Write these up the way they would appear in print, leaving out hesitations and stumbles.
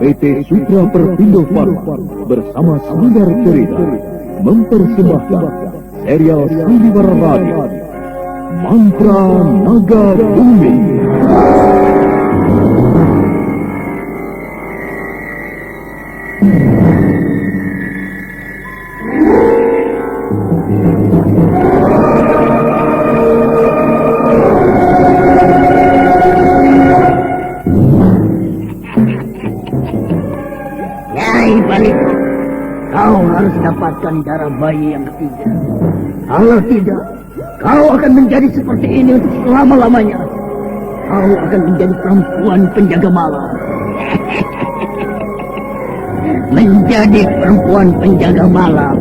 PT Sutra Perpindo Pharma bersama Sanggar Cerita mempersembahkan serial Sandiwara Radio Mantra Naga Bumi. Kau harus dapatkan darah bayi yang ketiga. Kalau tidak, kau akan menjadi seperti ini untuk selama-lamanya. Kau akan menjadi perempuan penjaga malam. Menjadi perempuan penjaga malam.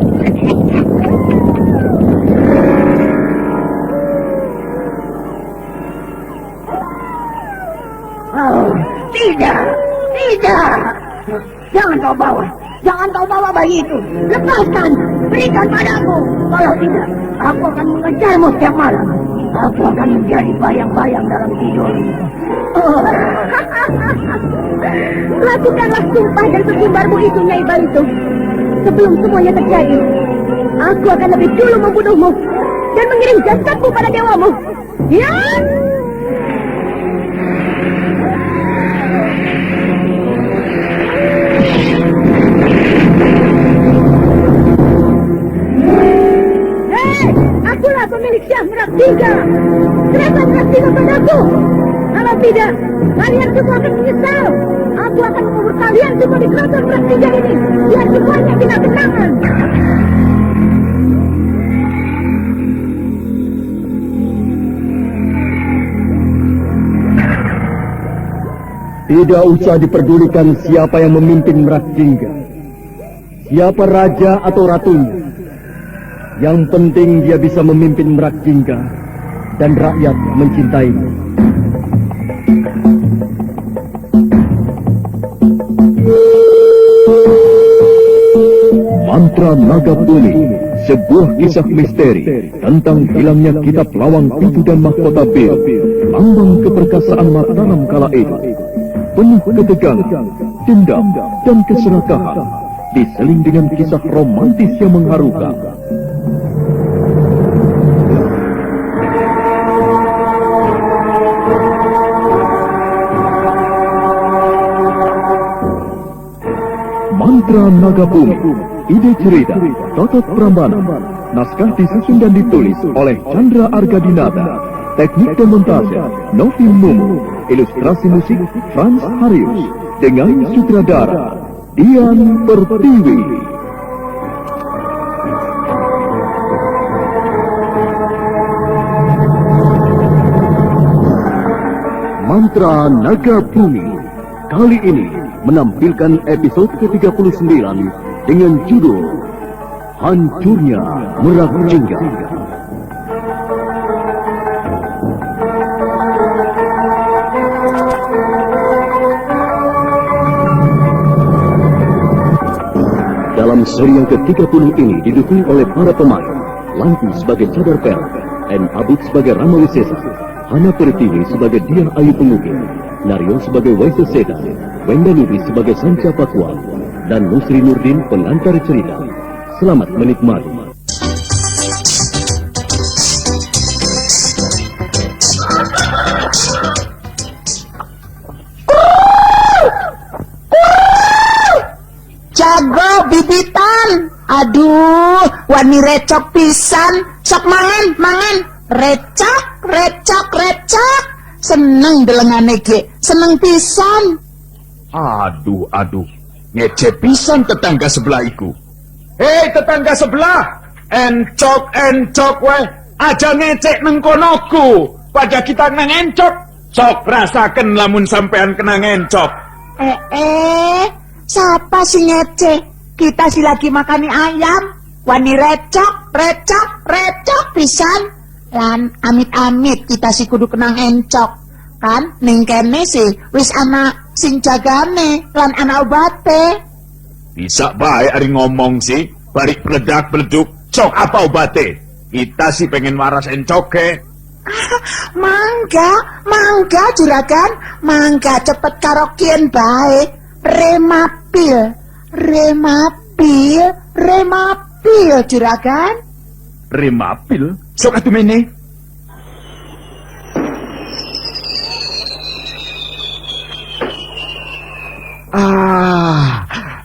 Oh, tidak. Jangan kau bawa. Jangan kau bawa bayi itu. Lepaskan. Berikan padaku. Kalau tidak, aku akan mengejarmu setiap malam. Aku akan menjadi bayang-bayang dalam tidur. Oh. Lakukanlah sumpah dan sesumbarmu itu, Nyai Balitu. Sebelum semuanya terjadi, aku akan lebih dulu membunuhmu dan mengirim jasadmu pada dewamu. Ya! Akulah pemilik Syah Merak 3. Serahkan Merak 3 padaku. Kalau tidak, kalian semua akan menyesal. Aku akan mengubur kalian semua di keraton Merak 3 ini. Biar semuanya tidak kenangan. Tidak usah diperdulikan siapa yang memimpin Merak Jingga, siapa raja atau ratunya. Yang penting dia bisa memimpin Merak Jingga dan rakyat mencintainya. Mantra Naga Bumi, sebuah kisah misteri tentang hilangnya kitab Lawang Pitu dan Mahkota Bir, lambang keperkasaan Mataram kala itu. Penuh ketegangan, dendam, dan keserakahan, diseling dengan kisah romantis yang mengharukan. Mantra Naga Bumi, ide cerita, Totot Prambanan, naskah disusun dan ditulis oleh Chandra Argadinata, teknik dan montase Novi Mumu, ilustrasi musik Frans Harius, dengan sutradara Dian Pertiwi. Mantra Naga Bumi kali ini menampilkan episode ke-39 dengan judul Hancurnya Merak Jingga. Dalam seri yang ke-30 ini didukung oleh para pemain Langki sebagai Cadar Perak, M. Abid sebagai Rama Wisesa, Hana Pertiwi sebagai Diah Ayu Pengukir, Naryo sebagai Waisa Seda, Wenda Nudi sebagai Sanca Pakwa, dan Nusri Nurdin pengantar cerita. Selamat menikmati. Jago bibitan. Aduh, wani recok pisan. Sok mangan. Recok. Seneng delengane ge, seneng pisan. Aduh, ngece pisan tetangga sebelah iku. Hei tetangga sebelah, encok weh, aja ngecek neng konoku. Pada kita nang encok, sok rasaken lamun sampean kena ngencok. Siapa sih ngece? Kita sih lagi makani ayam. Wani recok pisan. Lan amit-amit kita sih kudu kenang encok. Kan ning kene sih wis ana sing jagane lan ana obate. Bisa baik ari ngomong sih, barik peledak-peleduk, cok apa obate? Kita sih pengen waras encoke. Mangga juragan, mangga cepet karokien bae. Remapil juragan. Remapil, sok atuh mene.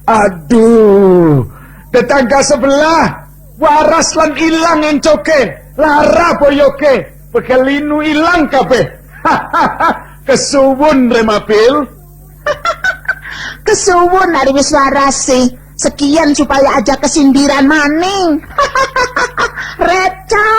Aduh, tetangga sebelah, waras lan ilang encoke, lara boyoke, pekelinu ilang kabeh. Kesuwun Remapil. Kesuwun ari wis waras sih. Sekian supaya aja kesindiran maning. Recok.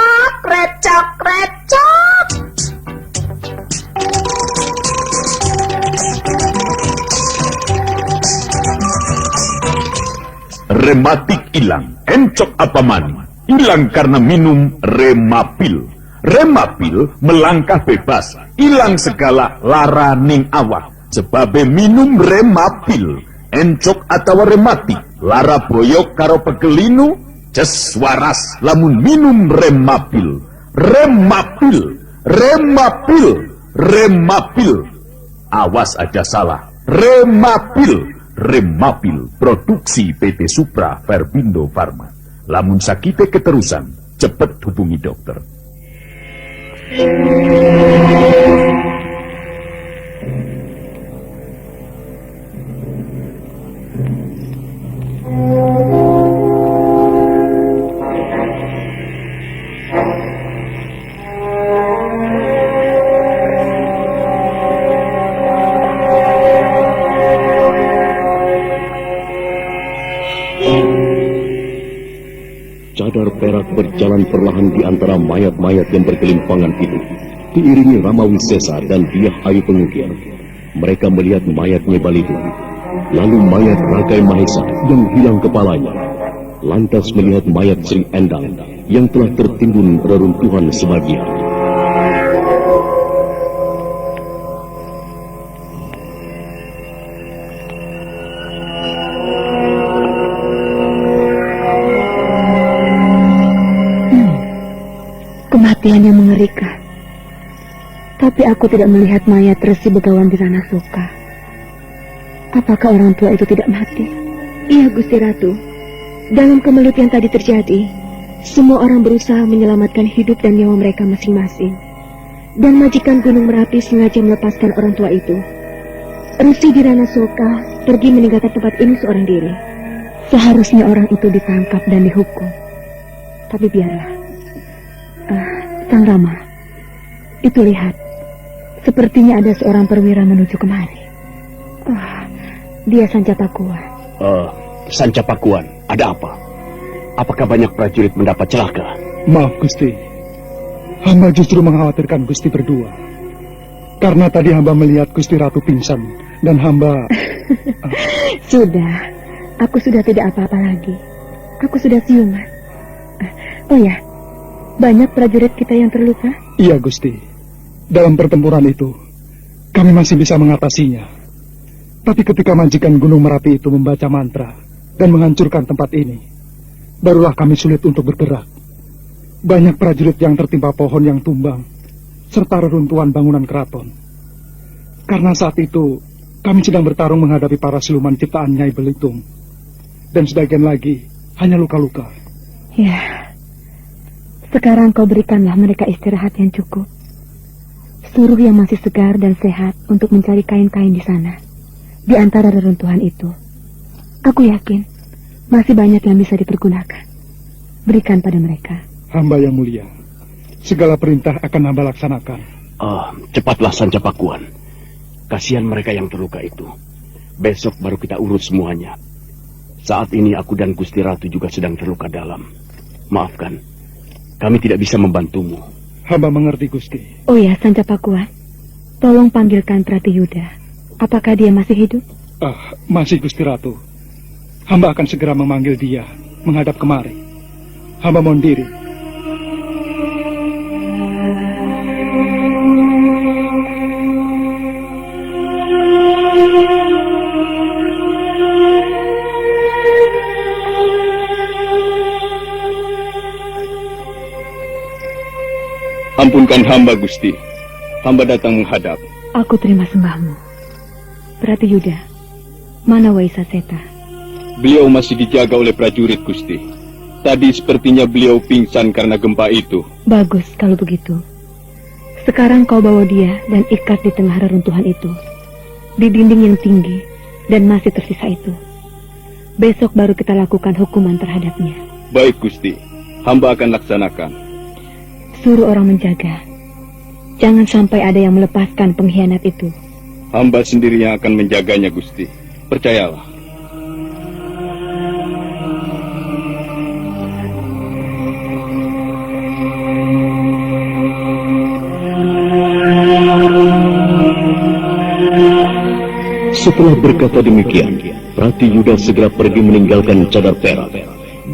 Rematik ilang, encok apa mani? Ilang karena minum Remapil. Remapil melangkah bebas, ilang segala lara ning awak. Sebabe minum Remapil, encok atau rematik, lara boyok karo pegelinu, ces waras lamun minum Remapil. Remapil. Awas aja salah, Remapil, produksi PT Supra Verbindo Farma. Lamun sakite keterusan, cepet hubungi dokter. Cadar perak berjalan perlahan di antara mayat-mayat yang bergelimpangan itu, diiringi Ramawisesa dan Diah Ayu Pengukir. Mereka melihat mayat Nyebalidung, lalu mayat Rakai Mahesa yang hilang kepalanya, lantas melihat mayat Sri Endang yang telah tertimbun reruntuhan sebagian. Kematian yang mengerikan. Tapi aku tidak melihat mayat Resi Begawan di Ranah Soka. Apakah orang tua itu tidak mati? Iya, Gusti Ratu. Dalam kemelut yang tadi terjadi, semua orang berusaha menyelamatkan hidup dan nyawa mereka masing-masing. Dan majikan Gunung Merapi sengaja melepaskan orang tua itu. Resi di Ranah Soka pergi meninggalkan tempat ini seorang diri. Seharusnya orang itu ditangkap dan dihukum. Tapi biarlah. Sang Rama, itu lihat, sepertinya ada seorang perwira menuju kemari. Dia Sancapakuan. Sancapakuan, ada apa? Apakah banyak prajurit mendapat celaka? Maaf Gusti, hamba justru mengkhawatirkan Gusti berdua. Karena tadi hamba melihat Gusti Ratu pingsan dan hamba... Sudah, aku sudah tidak apa-apa lagi. Aku sudah siuman. Oh ya, banyak prajurit kita yang terluka? Iya Gusti, dalam pertempuran itu kami masih bisa mengatasinya. Tapi ketika majikan Gunung Merapi itu membaca mantra dan menghancurkan tempat ini, barulah kami sulit untuk bergerak. Banyak prajurit yang tertimpa pohon yang tumbang serta reruntuhan bangunan keraton. Karena saat itu kami sedang bertarung menghadapi para siluman ciptaan Nyai Belitung, dan sebagian lagi hanya luka-luka. Ya, sekarang kau berikanlah mereka istirahat yang cukup. Suruh yang masih segar dan sehat untuk mencari kain-kain di sana, di antara reruntuhan itu. Aku yakin masih banyak yang bisa dipergunakan. Berikan pada mereka. Hamba yang mulia, segala perintah akan hamba laksanakan. Cepatlah Sancapakuan. Kasihan mereka yang terluka itu. Besok baru kita urus semuanya. Saat ini aku dan Gusti Ratu juga sedang terluka dalam. Maafkan, kami tidak bisa membantumu. Hamba mengerti Gusti. Oh ya, Sancapakuan, tolong panggilkan Pratiyuda. Apakah dia masih hidup? Masih Gusti Ratu. Hamba akan segera memanggil dia menghadap kemari. Hamba mohon diri. Ampunkan hamba, Gusti. Hamba datang menghadap. Aku terima sembahmu. Berarti Yuda, mana Waisa Seta? Beliau masih dijaga oleh prajurit, Gusti. Tadi sepertinya beliau pingsan karena gempa itu. Bagus kalau begitu. Sekarang kau bawa dia dan ikat di tengah reruntuhan itu, di dinding yang tinggi dan masih tersisa itu. Besok baru kita lakukan hukuman terhadapnya. Baik, Gusti. Hamba akan laksanakan. Suruh orang menjaga. Jangan sampai ada yang melepaskan pengkhianat itu. Hamba sendiri yang akan menjaganya, Gusti. Percayalah. Setelah berkata demikian, Prati Yuda segera pergi meninggalkan cadar perak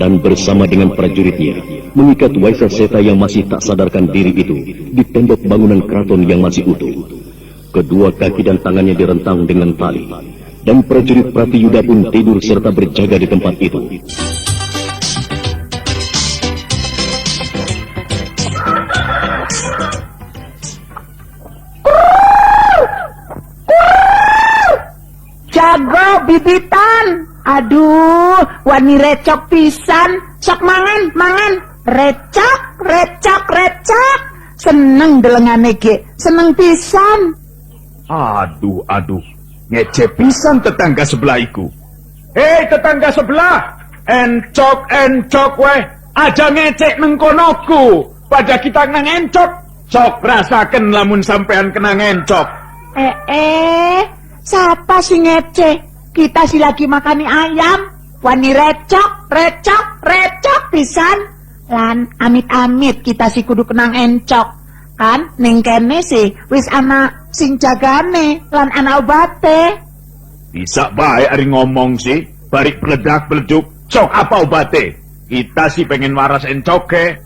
dan bersama dengan prajuritnya mengikat Waisa Seta yang masih tak sadarkan diri itu di tembok bangunan keraton yang masih utuh. Kedua kaki dan tangannya direntang dengan tali, dan prajurit Prati Yuda pun tidur serta berjaga di tempat itu. Jago bibitan. Aduh, wani recok pisan. Sok mangan. Recok. Seneng delengane ge, seneng pisan. Aduh. Ngece pisan tetangga sebelah iku. Hei tetangga sebelah. Encok weh. Aja ngecek neng konoku. Pada kita nang encok. Sok rasaken lamun sampean kena ngencok. Siapa sih ngece? Kita sih lagi makani ayam. Wani recok pisan. Lan amit-amit kita sih kudu kenang encok. Kan ning kene sih wis ana sing jagane lan ana obate. Bisa baik ari ngomong sih. Barik peledak-peleduk. Sok apa obate? Kita sih pengen waras encoke.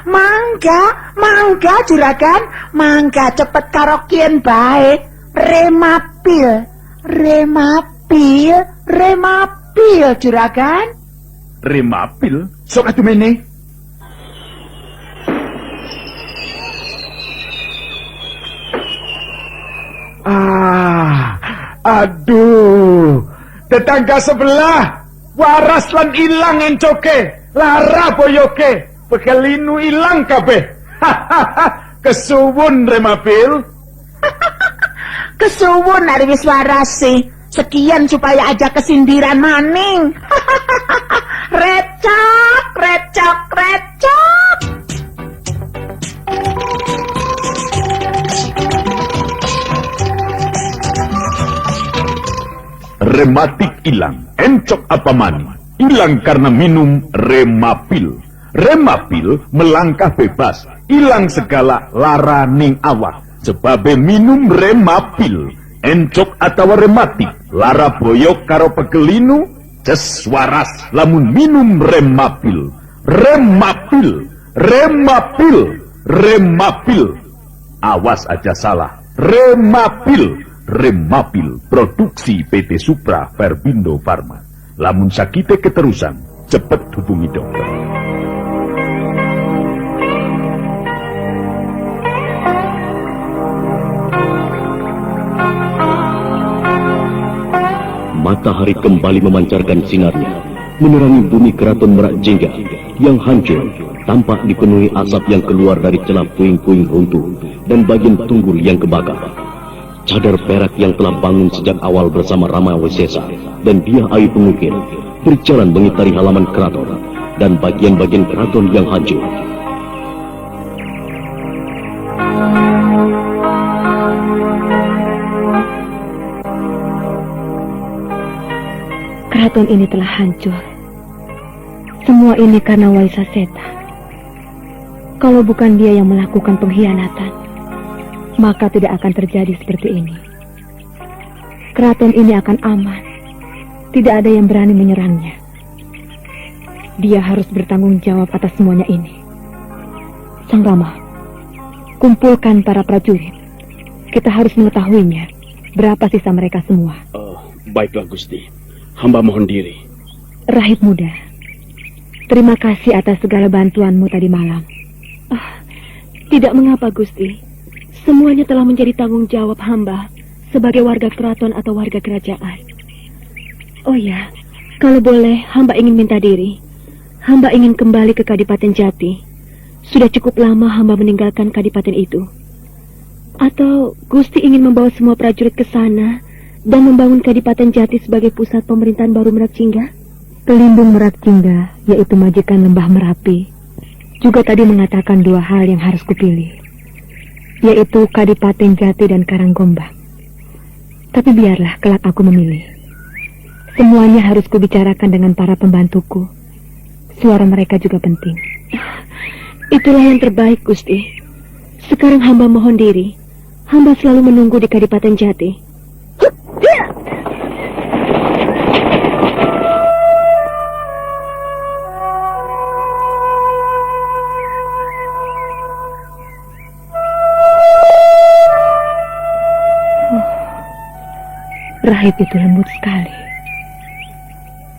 Mangga juragan. Mangga cepet karokien bae. Remapil juragan. Remapil? Sok atuh meneh. Aduh. Tetangga sebelah. Waras lan ilang encoke. Lara boyoke. Pekelinu ilang kabeh. Kesuwun Remapil. Kesuwun ari wis waras sih. Sekian supaya aja kesindiran maning. Recok. Rematik ilang. Encok apa mani? Ilang karena minum Remapil. Remapil melangkah bebas. Ilang segala lara ning awak. Sebabe minum Remapil. Encok atau rematik. Lara boyok karo pegelinu. Ces waras lamun minum Remapil. Remapil. Awas aja salah. Remapil. Produksi PT Supra Verbindo Farma. Lamun sakite keterusan, cepet hubungi dokter. Matahari kembali memancarkan sinarnya, menerangi bumi keraton Merak Jingga yang hancur, tampak dipenuhi asap yang keluar dari celah puing-puing runtuh dan bagian tunggul yang kebakar. Cadar perak yang telah bangun sejak awal bersama Rama Wisesa dan Dia Ayu Pengukir berjalan mengitari halaman keraton dan bagian-bagian keraton yang hancur. Keraton ini telah hancur. Semua ini karena Waisa Seta. Kalau bukan dia yang melakukan pengkhianatan, maka tidak akan terjadi seperti ini. Keraton ini akan aman. Tidak ada yang berani menyerangnya. Dia harus bertanggung jawab atas semuanya ini. Sang Rama, kumpulkan para prajurit. Kita harus mengetahuinya. Berapa sisa mereka semua? Baiklah, Gusti. Hamba mohon diri. Rahib muda, terima kasih atas segala bantuanmu tadi malam. Tidak mengapa, Gusti. Semuanya telah menjadi tanggung jawab hamba sebagai warga keraton atau warga kerajaan. Oh ya, kalau boleh, hamba ingin minta diri. Hamba ingin kembali ke Kadipaten Jati. Sudah cukup lama hamba meninggalkan Kadipaten itu. Atau Gusti ingin membawa semua prajurit ke sana dan membangun Kadipaten Jati sebagai pusat pemerintahan baru Merak Jingga? Pelindung Merak Jingga, yaitu majikan Lembah Merapi, juga tadi mengatakan dua hal yang harus kupilih, yaitu Kadipaten Jati dan Karanggombang. Tapi biarlah kelak aku memilih. Semuanya harus kubicarakan dengan para pembantuku. Suara mereka juga penting. Itulah yang terbaik, Gusti. Sekarang hamba mohon diri. Hamba selalu menunggu di Kadipaten Jati. Rahib itu lembut sekali.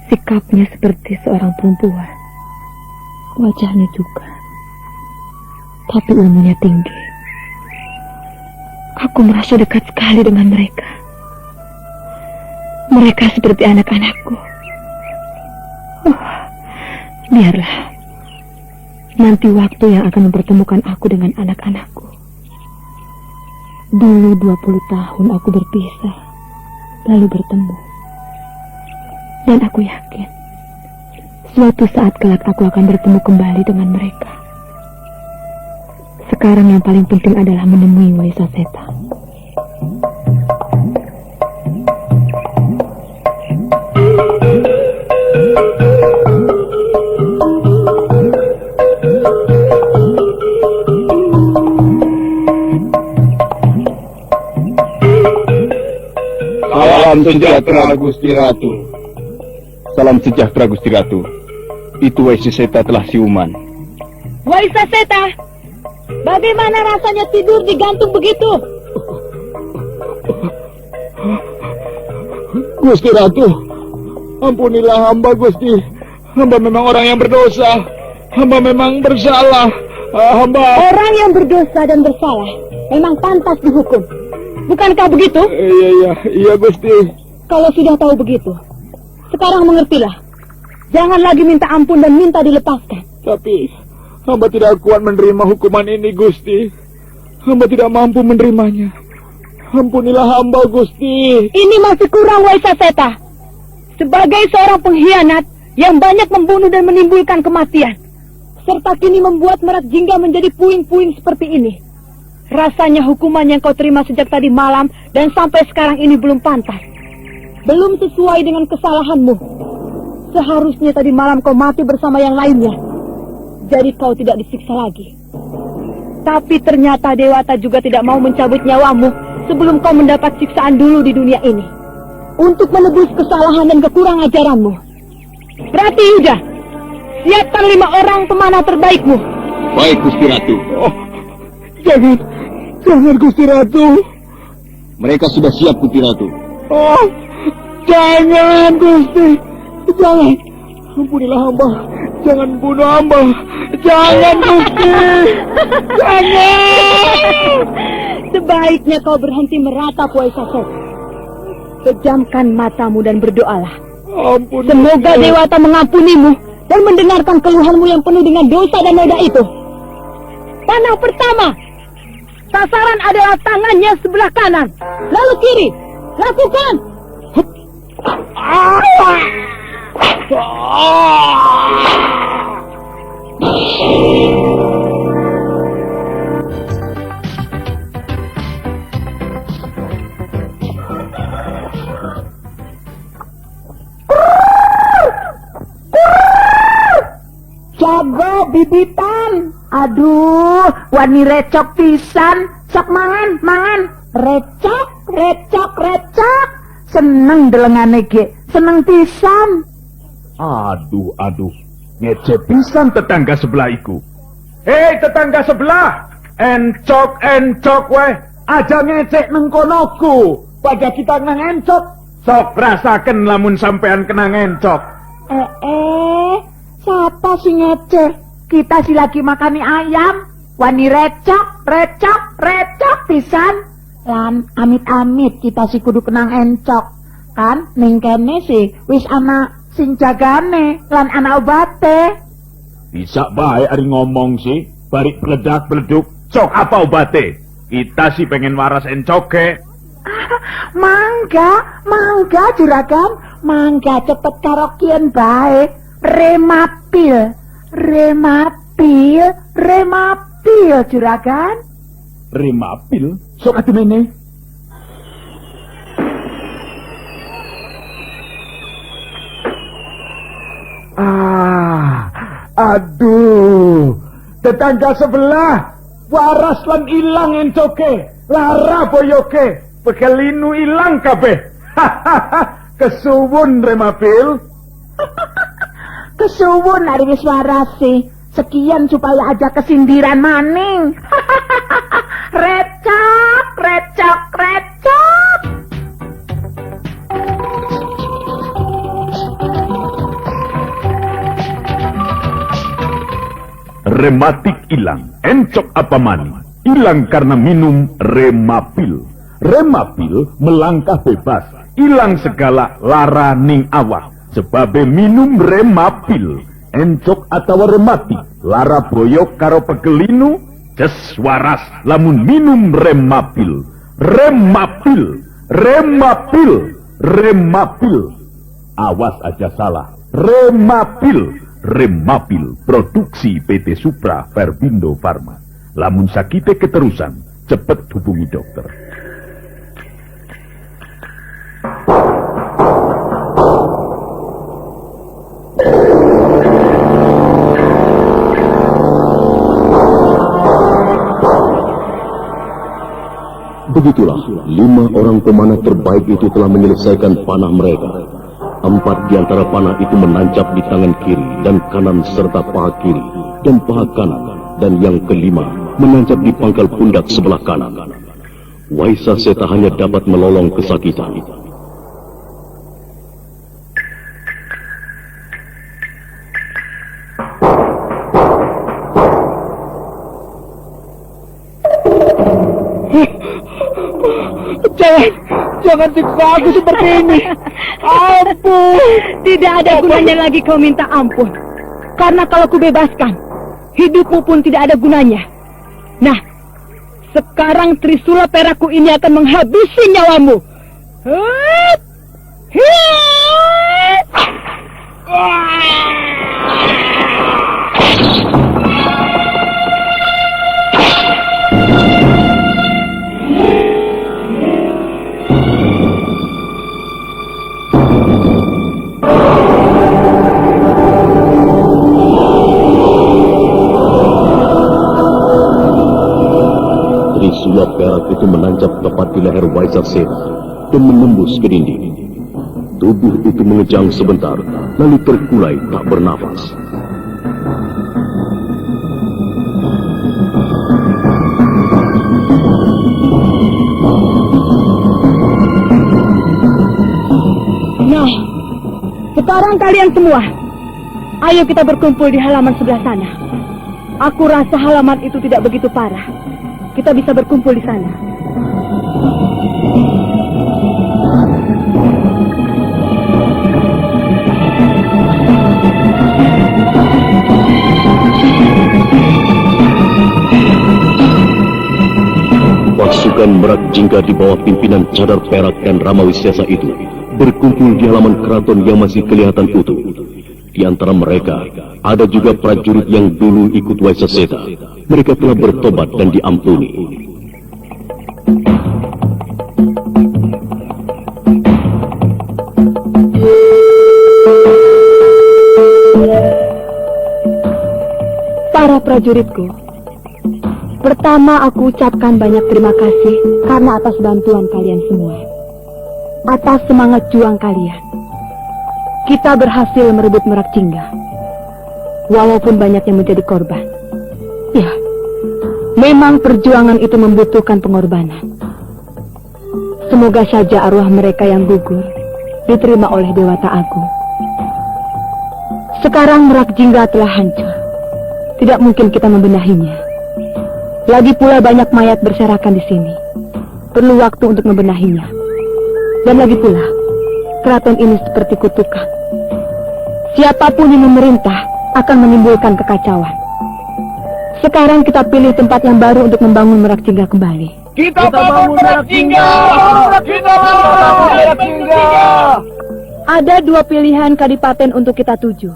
Sikapnya seperti seorang perempuan. Wajahnya juga. Tapi ilmunya tinggi. Aku merasa dekat sekali dengan mereka. Mereka seperti anak-anakku. Biarlah. Nanti waktu yang akan mempertemukan aku dengan anak-anakku. Dulu 20 tahun aku berpisah, lalu bertemu. Dan aku yakin, suatu saat kelak aku akan bertemu kembali dengan mereka. Sekarang yang paling penting adalah menemui Waisa Seta. Salam sejahtera Gusti Ratu. Salam sejahtera Gusti Ratu. Itu Waisa Seta telah siuman. Waisa Seta, bagaimana rasanya tidur digantung begitu? Gusti Ratu, ampunilah hamba, Gusti. Hamba memang orang yang berdosa. Hamba memang bersalah. Hamba... Orang yang berdosa dan bersalah memang pantas dihukum. Bukankah begitu? Iya, Gusti. Kalau sudah tahu begitu, sekarang mengertilah. Jangan lagi minta ampun dan minta dilepaskan. Tapi hamba tidak kuat menerima hukuman ini, Gusti. Hamba tidak mampu menerimanya. Ampunilah hamba, Gusti. Ini masih kurang, Waisa Seta. Sebagai seorang pengkhianat yang banyak membunuh dan menimbulkan kematian, serta kini membuat Merak Jingga menjadi puing-puing seperti ini. Rasanya hukuman yang kau terima sejak tadi malam dan sampai sekarang ini belum pantas. Belum sesuai dengan kesalahanmu. Seharusnya tadi malam kau mati bersama yang lainnya. Jadi kau tidak disiksa lagi. Tapi ternyata Dewata juga tidak mau mencabut nyawamu sebelum kau mendapat siksaan dulu di dunia ini. Untuk menebus kesalahan dan kekurang ajaranmu. Berarti Yuda, siapkan 5 orang pemanah terbaikmu. Baik, Gusti Ratu. Jangan, Gusti Ratu. Mereka sudah siap, Gusti Ratu. Jangan, Gusti. Jangan. Ampunilah hamba. Jangan bunuh hamba. Jangan, Gusti. Jangan. Sebaiknya kau berhenti meratap, Waisa Seta. Pejamkan matamu dan berdoalah. Ampun. Semoga Dewata mengampunimu dan mendengarkan keluhanmu yang penuh dengan dosa dan noda itu. Panah pertama. Sasaran adalah tangannya sebelah kanan. Lalu kiri. Lakukan. Jago bibitan. Aduh, wani recok pisan. Sok mangan. Recok. Seneng delengane ge. Seneng pisan. Aduh. Ngece pisan tetangga sebelah iku. Hei tetangga sebelah. Encok weh. Aja ngecek neng konoku. Pada kita nang encok. Sok rasaken lamun sampean kena encok. Siapa sih ngece? Kita si lagi makani ayam. wani recok, recok, recok pisan. Lan amit-amit kita si kudu kenang encok. Kan ning kene sih wis ana sing jagane lan ana obate. Bisa bae ari ngomong sih, bari bledak-bleduk. Sok apa obate? Kita sih pengen waras encoke. Mangga juragan, mangga cepet karaokean bae. Remapil juragan. Remapil? Sok atuh nene. Aduh, tetangga sebelah waras lan ilang encoke, lara boyoke, pekelinu ilang kabeh. Kesuwun Remapil. Kesuwun ari wis warasi. Sekian supaya aja kesindiran maning. Recok, recok, recok. Rematik ilang, encok apa mani? Ilang karena minum Remapil. Remapil melangkah bebas, ilang segala lara ning awak. Sebabe minum Remapil, encok atau rematik, lara boyok karo pegelinu, ces waras lamun minum Remapil. Remapil, Remapil, Remapil. Awas aja salah, Remapil. Remapil, produksi PT Supra Perbindo Farma. Lamun sakite keterusan, cepet hubungi dokter. Begitulah 5 orang pemanah terbaik itu telah menyelesaikan panah mereka. 4 di antara panah itu menancap di tangan kiri dan kanan serta paha kiri dan paha kanan, dan yang kelima menancap di pangkal pundak sebelah kanan. Waisa Seta hanya dapat melolong kesakitan. Jangan siksa aku seperti ini. Ampun. Tidak ada gunanya lagi kau minta ampun. Karena kalau kubebaskan, hidupmu pun tidak ada gunanya. Nah, sekarang Trisula perakku ini akan menghabisi nyawamu. Hup! Hup! Trisula perak itu menancap tepat di leher Waisa Seta dan menembus ke dinding. Tubuh itu mengejang sebentar, lalu terkulai tak bernafas. Nah, sekarang kalian semua, ayo kita berkumpul di halaman sebelah sana. Aku rasa halaman itu tidak begitu parah. Kita bisa berkumpul di sana. Pasukan Merak Jingga di bawah pimpinan Cadar Perak dan Ramawisesa itu berkumpul di halaman keraton yang masih kelihatan utuh. Di antara mereka, ada juga prajurit yang dulu ikut Waisa Seta. Mereka telah bertobat dan diampuni. Para prajuritku, pertama aku ucapkan banyak terima kasih karena atas bantuan kalian semua. Atas semangat juang kalian, kita berhasil merebut Merak Jingga. Walaupun banyak yang menjadi korban. Ya, memang perjuangan itu membutuhkan pengorbanan. Semoga saja arwah mereka yang gugur diterima oleh Dewata Agung. Sekarang Merak Jingga telah hancur. Tidak mungkin kita membenahinya. Lagi pula banyak mayat berserakan di sini. Perlu waktu untuk membenahinya. Dan lagi pula, keraton ini seperti kutukan. Siapapun yang memerintah akan menimbulkan kekacauan. Sekarang kita pilih tempat yang baru untuk membangun Merak Jingga kembali. Kita bangun Merak Jingga! Kita bangun Merak Jingga! Ada 2 pilihan kadipaten untuk kita tuju,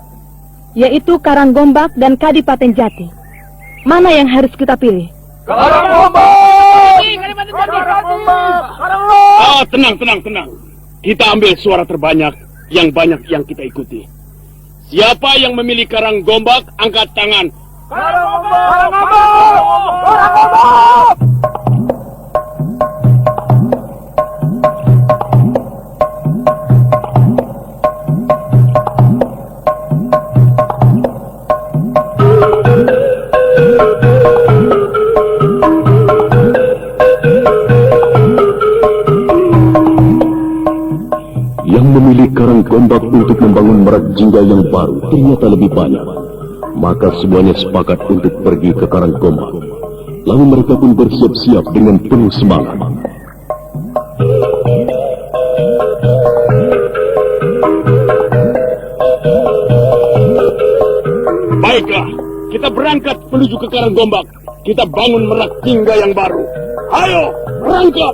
yaitu Karanggombak dan Kadipaten Jati. Mana yang harus kita pilih? Karanggombak! Tenang. Kita ambil suara terbanyak, yang banyak yang kita ikuti. Siapa yang memilih Karanggombak, angkat tangan. Karanggombak! Yang memilih Karanggombak untuk membangun Merak Jingga yang baru ternyata lebih banyak. Maka semuanya sepakat untuk pergi ke Karanggombak. Lalu mereka pun bersiap-siap dengan penuh semangat. Baiklah, kita berangkat menuju ke Karanggombak. Kita bangun Merak Jingga yang baru. Ayo, berangkat!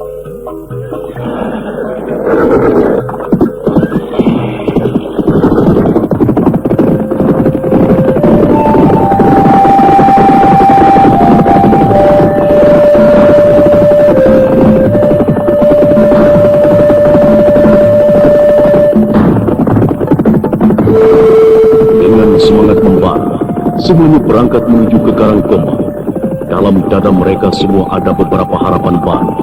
Semuanya berangkat menuju ke Karanggombak. Dalam dada mereka semua ada beberapa harapan baru.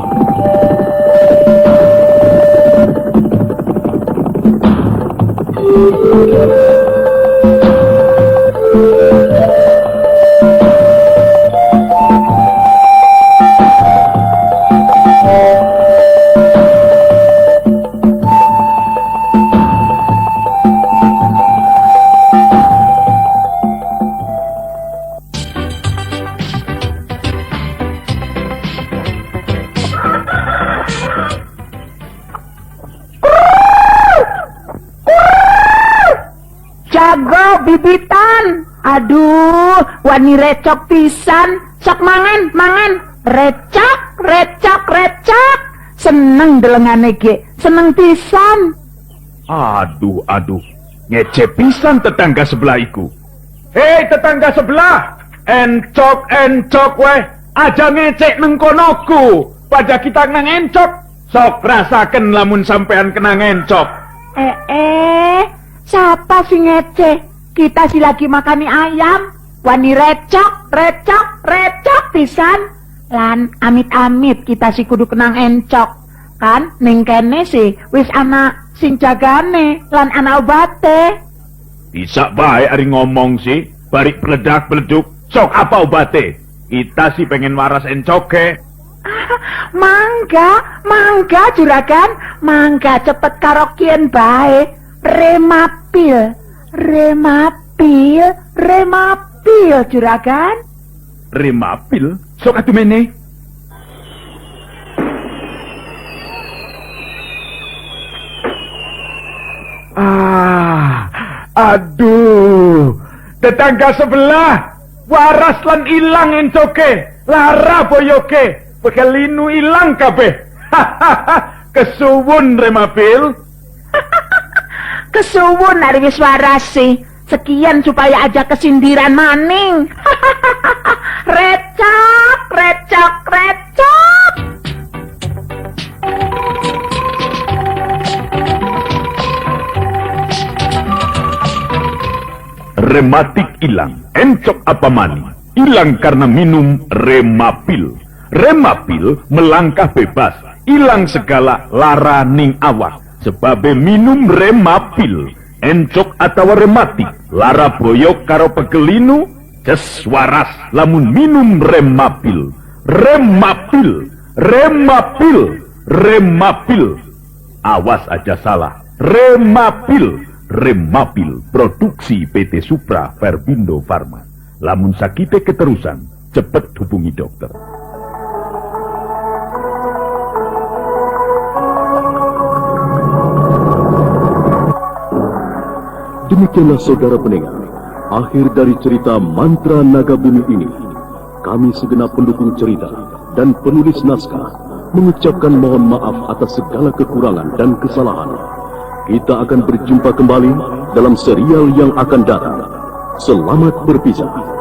Bibitan, aduh, wani recok pisan, sok mangan, recok, seneng delengane ge, seneng pisan. Aduh, ngece pisan tetangga sebelah iku. Hei tetangga sebelah, encok weh, aja ngecek neng konoku, pada kita nang encok, sok rasaken lamun sampean kena encok. Siapa sih ngece? Kita si lagi makani ayam, wani recok pisan. Lan amit-amit kita si kudu kenang encok. Kan ning kene sih wis ana sing jagane lan ana obate. Bisa bae ari ngomong sih, bari peledak-peleduk, sok apa obate? Kita sih pengen waras encoke. Mangga juragan, mangga cepet karokien bae. Remapil juragan. Remapil? Sok atuh mene. Aduh, tetangga sebelah waras lan ilang encoke, lara boyoke, pekelinu ilang kabeh. Kesuwun Remapil. Kesuwun ari wis waras sih. Sekian supaya aja kesindiran maning. Recok. Rematik ilang, encok apa mani? Ilang karena minum Remapil. Remapil melangkah bebas, ilang segala lara ning awak. Sebabe minum Remapil, encok atau rematik, lara boyok karo pegelinu, ces waras lamun minum Remapil. Remapil. Awas aja salah. Remapil produksi PT Supra Perbindo Farma. Lamun sakite keterusan, cepat hubungi dokter. Demikianlah saudara pendengar, akhir dari cerita Mantra Naga Bumi ini. Kami segenap pendukung cerita dan penulis naskah mengucapkan mohon maaf atas segala kekurangan dan kesalahan. Kita akan berjumpa kembali dalam serial yang akan datang. Selamat berpisah.